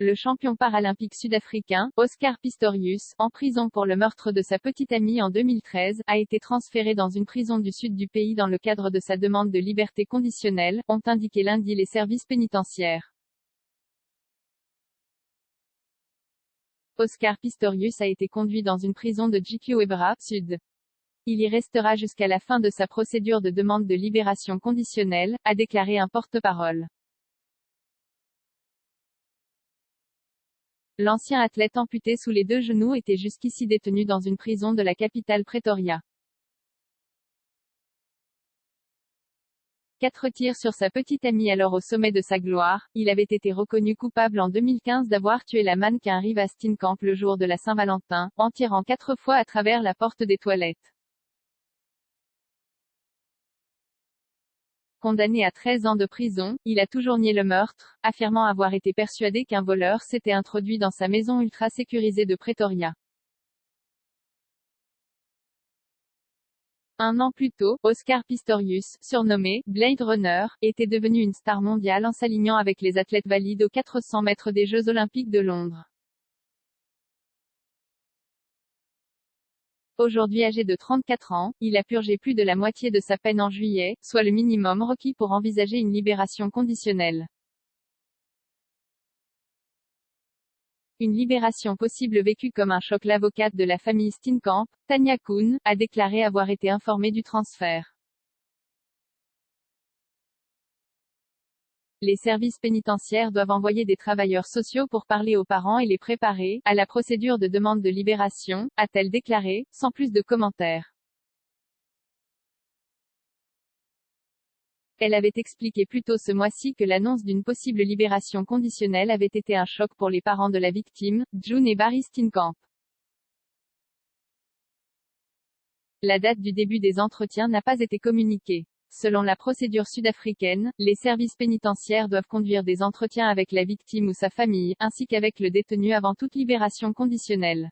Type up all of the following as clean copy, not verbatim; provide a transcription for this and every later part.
Le champion paralympique sud-africain, Oscar Pistorius, en prison pour le meurtre de sa petite amie en 2013, a été transféré dans une prison du sud du pays dans le cadre de sa demande de liberté conditionnelle, ont indiqué lundi les services pénitentiaires. Oscar Pistorius a été conduit dans une prison de Jiquiwebra, sud. Il y restera jusqu'à la fin de sa procédure de demande de libération conditionnelle, a déclaré un porte-parole. L'ancien athlète amputé sous les 2 genoux était jusqu'ici détenu dans une prison de la capitale Pretoria. 4 tirs sur sa petite amie alors au sommet de sa gloire, il avait été reconnu coupable en 2015 d'avoir tué la mannequin Riva Steenkamp le jour de la Saint-Valentin, en tirant 4 fois à travers la porte des toilettes. Condamné à 13 ans de prison, il a toujours nié le meurtre, affirmant avoir été persuadé qu'un voleur s'était introduit dans sa maison ultra sécurisée de Pretoria. Un an plus tôt, Oscar Pistorius, surnommé Blade Runner, était devenu une star mondiale en s'alignant avec les athlètes valides aux 400 mètres des Jeux Olympiques de Londres. Aujourd'hui âgé de 34 ans, il a purgé plus de la moitié de sa peine en juillet, soit le minimum requis pour envisager une libération conditionnelle. Une libération possible vécue comme un choc. L'avocate de la famille Steenkamp, Tanya Koen, a déclaré avoir été informée du transfert. Les services pénitentiaires doivent envoyer des travailleurs sociaux pour parler aux parents et les préparer à la procédure de demande de libération, a-t-elle déclaré, sans plus de commentaires. Elle avait expliqué plus tôt ce mois-ci que l'annonce d'une possible libération conditionnelle avait été un choc pour les parents de la victime, June et Barry Steenkamp. La date du début des entretiens n'a pas été communiquée. Selon la procédure sud-africaine, les services pénitentiaires doivent conduire des entretiens avec la victime ou sa famille, ainsi qu'avec le détenu avant toute libération conditionnelle.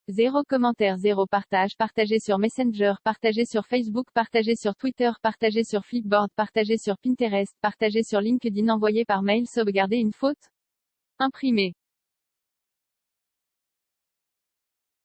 0 commentaire 0 partage partagé sur Messenger, partagé sur Facebook, partagé sur Twitter, partagé sur Flipboard, partagé sur Pinterest, partagé sur LinkedIn, envoyé par mail. Sauvegarder une faute? Imprimé.